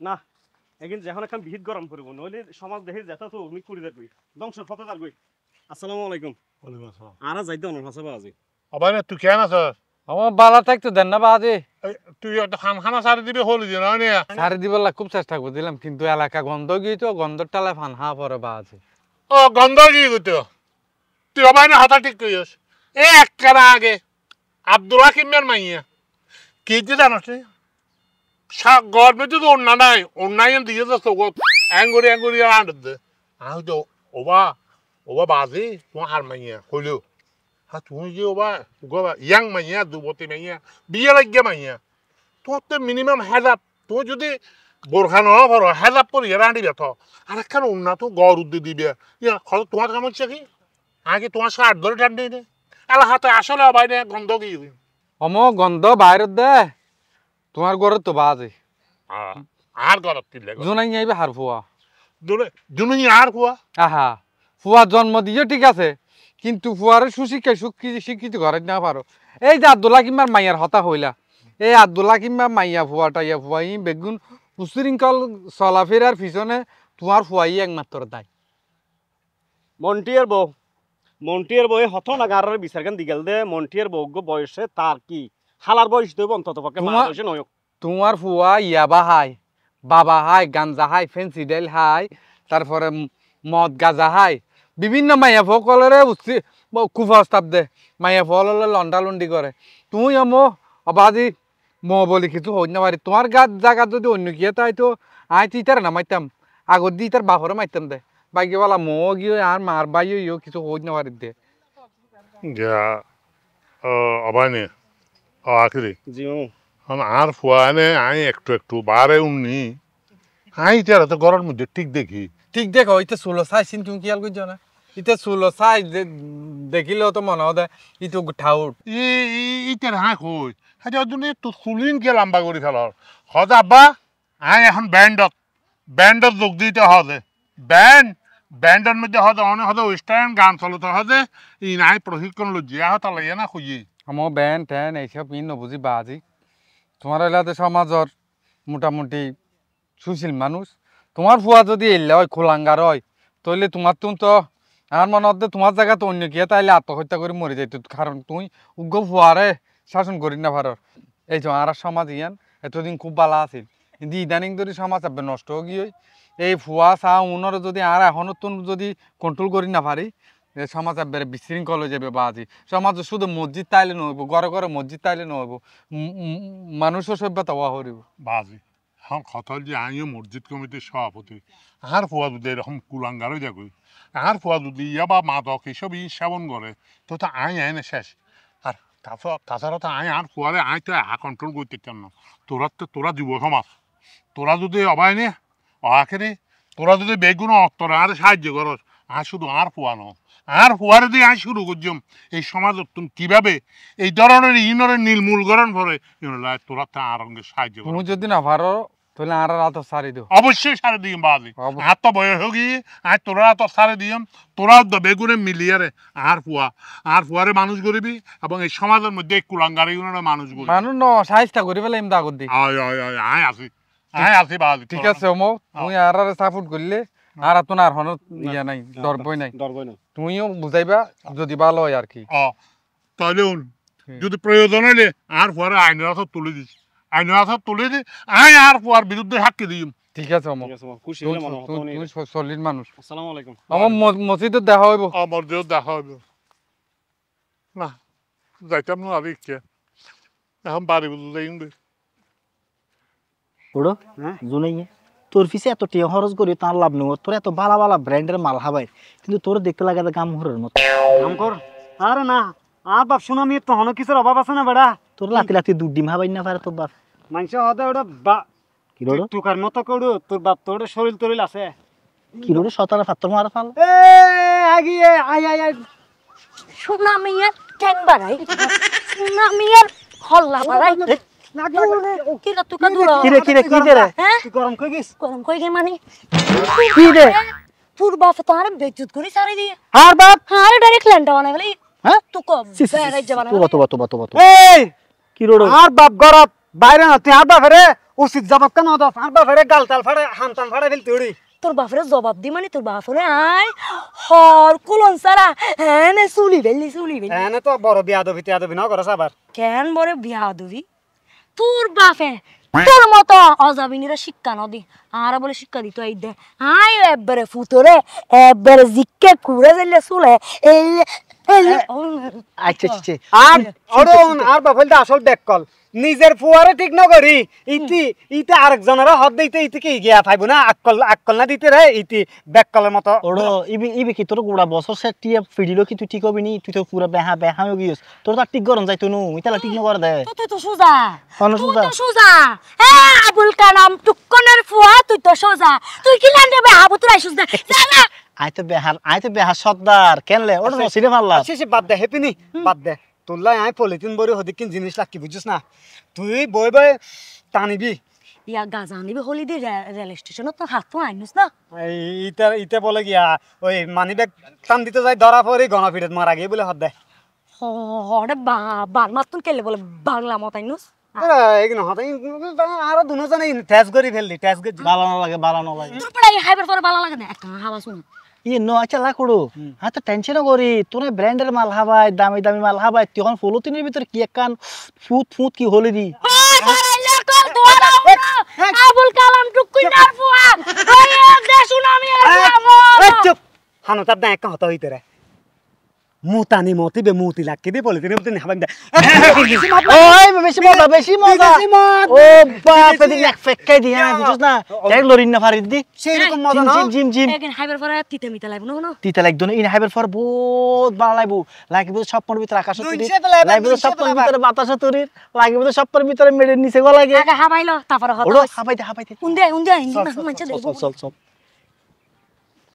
না এখন যখন এখন বিহিত গরম করব নইলে সমাজ দেখে যেটা তো উনি করে যাবি ধ্বংসের পথে যাবি। আসসালামু আলাইকুম। ওয়ালাইকুম আসসালাম। আর যাইতে অনেক হাসা বাজে আবার তুই কেন আছিস? আমার বালা থাকতো দেন না বাজে তুই একটা খানা সারি দিবি হলি যে না নিয়ে সারি দিবার খুব চেষ্টা করে দিলাম কিন্তু এলাকা গন্ধ গিয়ে তো গন্ধর টালে ফান হা পরে বাজে। ও গন্ধ কি করতো তুই অবাই না হাতা ঠিক করিস এ এক কারা আগে আব্দুল হাকিমের মাইয়া কি যে জানাস গর্বে তো অন্যা নাই অন্যায় দিয়ে যাচ্ছে অ্যাঙ্গুরি আনতে দে আমি তো ওবা বাজে তোমার হার মাইয়া হইলেও হ্যাঁ তুমি যে ওবা ইয়াং মাইয়া যুবতী মাইয়া বিয়ে লাগিয়ে মাইয়া তোমার তো মিনিমাম হেজাব তুমি যদি বোরখা নয় ভরো হেজাব করে রাঁধি বেথ আর একখান উন্না তো গড় উদ্দি দিবে খরচ তোমার কাম হচ্ছে কি আগে তোমার সার ধরে টান দে এলা হাতে আসলে অবাই না গন্ধ কি অম গন্ধ বাইরে দে তোমার ঘরে তো বাজে আর গরত কি লাগে জোনাই আইবে হার ফুয়া জুনুনি আর কুয়া আহা ফুয়া জন্ম দিয়ে ঠিক আছে কিন্তু ফুয়ারে সুশিক্ষায় শিক্ষিত ঘরে না পারো এই যে আব্দুল্লাহ কিম্বার মাইয়ার হতা হইলা এই আব্দুল্লাহ কিম্বা মাইয়া ফুয়াটা ইয়া ফুয়াই বেগুন উশৃঙ্খল চলাফেরার পিছনে তোমার ফুয়াই একমাত্র দায়। মন্টিয়ার বউ হত না গারের বিচার গান দিগেল দে মন্টিয়ার বউ বয়সে তার কি হালার বয়স দেব অন্তত পক্ষে বয়সে নয়। তোমার ফুয়া ইয়াবা হাই বাবা হাই গাঞ্জা হাই ফেন্সিডেল হাই তারপরে মদ গাজা হাই বিভিন্ন মাইয়া ফকলরে কুপ্রস্তাব দে মাইয়া ফললে লন্ডা লন্ডি করে তুই আমো অবাদি মো বলি কিছু হই না পারি তোমার গাত জায়গা যদি অন্য গিয়ে তাই তো আই তুই তার নামাইতাম আগত দি তার বাপরে মাইতাম দে বাইকে বলা মো গিয়ে আর মার বাইও কিছু হই না পারি দে অবাইনে আখিরি জি আর ফুয়ানে আই একটু বারে উনি আই তারা তো ঘরের মধ্যে ঠিক দেখি ঠিক দেখো ইতে ষোলো চাইছিন তুমি কি আর করছো না ইতে ষোলো চাই দেখিলেও তো মনে হয় ইটো ঠাউট ইটার হাঁ কই হাতে তুমি তো চুলিন কে লম্বা করে ফেলার হজে আব্বা আই এখন ব্যান্ডত যোগ দিতে হজে ব্যান্ডের মধ্যে হজে অনেক হজে ওয়েস্টার্ন গান চলতে হজে ই নাই প্রশিক্ষণ লজ্জিয়া হতা লাগে না খুঁজি আমার ব্যান ট্যান এইসব ইন নবুঝি বাজি তোমার এলাকাতে সমাজের মোটামুটি সুশীল মানুষ তোমার ফুয়া যদি এলে হয় খোলাঙ্গার হয় তাহলে তোমার তো আমার মনে হতে তোমার জায়গা তো অন্য গিয়ে তাইলে আত্মহত্যা করে মরে যাইত কারণ তুই উগ্র ফুয়ারে শাসন করি না ভারত এই যে আর সমাজ ইয়ান এতদিন খুব ভালো আছিল কিন্তু ইদানিং যদি সমাজ আবার নষ্ট হয়ে গিয়ে এই ফুয়া চা উনর যদি আর এখনো তো যদি কন্ট্রোল করি না পারি সমাজ একবারে বিশৃঙ্খল হয়ে যাবে বাজি সমাজ শুধু মসজিদ তাইলে নহব ঘরে ঘরে মসজিদ তাইলে নহব মানুষের সভ্যতা হওয়া হরিব বাজি এখন কথা যে আমিও মসজিদ কমিটির সভাপতি আর ফুয়া যদি এরকম কুলাঙ্গার হয়ে যাবে আর ফুয়া যদি ইয়া বা মাদক এইসব সেবন করে তো আই না শেষ আর তাছাড়া তো আর ফুয়ারে তো কন্ট্রোল করতে চান না তোরা যুব সমাজ তোরা যদি অবাই নে আখেরে তোরা যদি বেগুন তোরা আর সাহায্য করস শুধু আর ফুয়া ন আর ফুয়ারে দিয়ে শুরু করছম এই সমাজ কিভাবে এই ধরনের ইনরে নীলমূল গরণ করে তোরা তা আর সাহায্য কর তুমি যদি না পারো তাহলে আর রাত সারি দিও অবশ্যই সারি দিম বাজি আর তো বয়স হোক তোরা তো সারি দিম তোরা বেগুনে মিলিয়ারে আর ফুয়ারে মানুষ গরিবি এবং এই সমাজের মধ্যে কুলাঙ্গারি মানুষ গরিব মানুষ ন সাহিস্তা করি ফেলে এমদা কর দি আছি বাজি ঠিক আছে ওমো তুমি আর সাপোর্ট করলে আর তো না আর হন ইয়া নাই ডরবই নাই তুমিও বুঝাইবা যদি ভালো হয় আর কি তাহলে যদি প্রয়োজন হলে আর ফুয়ারে আইনের হাতত তুলে দিস আর ফুয়ার বিরুদ্ধে সাক্ষী দিম ঠিক আছে ওমো খুশি হলে মনে হতো তুমি সলিড মানুষ আসসালামু আলাইকুম আমার মসজিদে দেখা হইব মসজিদে দেখা হইব না যাইতাম না আর ইচ্ছে এখন বাড়ি বুঝতে যাইম ওড়ো জুনাই তোর পিছে এত টিয়া খরচ করি তার লাভ নেই তোর এত ভালো ভালো ব্র্যান্ডের মাল হাবাই কিন্তু তোর দেখতে লাগে গাম হরের মতো কাম কর আরে না আর বাপ শুনো আমি তো হন কিছুর অভাব আছে না বেড়া তোর লাতি লাতি দুধ ডিম হাবাই না পারে তোর বাপ মানুষ হদে ওটা বা কি রোড তোর মতো করু তোর বাপ তোর শরীর তরিল আছে কি রোড সতারা ফাত্তর মারা ফাল এ আগিয়ে আই সোনা মিয়ার ট্যাং বাড়াই সোনা মিয়ার হল্লা বাড়াই কিরা তুই কাদুর কি দে রে তুই গরম কই গিস গরম কই গে মানে কি দে তোর বাপ তার বেজুত করে সারি দিয়ে আর বাপ আর ডাইরেক্ট ল্যান্ডা বানাই গেলি হ্যাঁ তুই কম বেরাই যাবানা তোবা এই কি রোড আর বাপ গরব বাইরে না তুই আব্বা ফেরে উচিত জবাব কেন দাস আব্বা ফেরে গাল তাল ফাড়ে হামতাম ফাড়ে ফেলতে উড়ি তোর বাপরে জবাব দি মানে তোর বাপরে আয় হর কুলন সারা হ্যাঁ নে চুলি বেলি হ্যাঁ তো বড় বিয়াদবি না করস আবার কেন বরে বিয়া দিবি তোর বাপে তোর মতো অজাবিনীরা শিক্ষা নদি আর বলে শিক্ষা দিত এই দে আয় একবারে ফুতরে একবারে জিকে কুড়ে দিলে চুলে এই আচ্ছা আচ্ছা আর অরুণ আর বাফেলটা আসল ব্যাককল নিজের ফুয়ারে ঠিক না করি ইতে আরেকজনের হদ দিতে ইতে কি গিয়া পাইবো না আক্কল না দিতে রে ইতি ব্যাককলের মতো ওড়ো ইবি কি তোর গোড়া বছর সে টিয়া ফিডিলো কি তুই ঠিক হবি নি তুই তো পুরা বেহা হয়ে গিয়েছ তোর তো ঠিক গরম যাইতো নু ইতালা ঠিক না করে দে তুই তো সোজা হন সোজা সোজা হ্যাঁ আবুল কালাম টুকনের ফুয়া তুই তো সোজা তুই কি লান দেবে হাবু তুই আইছিস না আই তো বেহা সর্দার কেনলে ওটা নসিরে পারলা শেষে বাদ দে হেপিনি বাদ দে তোল্লাই আই পলিথিন বড়ি হদিকিন জিনিস লাগ কি বুঝছিস না তুই বই বই টানিবি ইয়া গাজা নিবি হলি দি রেল স্টেশনত তো হাত তো আইনিস না ইতে বলে গিয়া ওই মানি ব্যাগ টান দিতে যাই ধরা পড়ি গণপিঠত মারা গিয়ে বলে হদ দে হরে বাল মাতুন কেলে বলে বাংলা মত আইনিস এগুলো হতে আরো দুজনে টেস্ট করি ফেললি টেস্ট করে বালা না লাগে তোর পড়াই হাইবার পরে বালা লাগে না একটা হাওয়া শুন ইয়ে নো আচ্ছা লাকুড়ো হ্যাঁ তো টেনশন করি তোর ব্র্যান্ডের মাল হাবাই দামি মাল হাবাই তখন পলিথিনের ভিতরে কি একখান ফুট কি হলি দি আবুল কালাম টুকুনার ফুয়া ওই দেশুন আমি চুপ হানো তার দাঁড়া হতে হইতে রে মুতানি মতিবে মুতি লাগকে দিয়ে পলিথিনের ভিতরে হাবাই দে ওই বেশি মজা ও বাপ এদিক এক ফেক্কাই দি হ্যাঁ বুঝছ না এক লরিন না ফারিদ দি সেই রকম মজা না জিম এখন হাইবার পরে তিতে মিতা লাগব না তিতা লাগতো না ইন হাইবার ফর বহুত ভালো লাগবো স্বপ্নের ভিতরে আকাশ তরি লাগবো স্বপ্নের ভিতরে বাতাস তরি লাগবো স্বপ্নের ভিতরে মেডের নিচে গলা লাগে আগে হাবাইলো তারপরে হতো ওড়ো হাবাই দে উন্দে ইন্দি মানুষ দেখো চল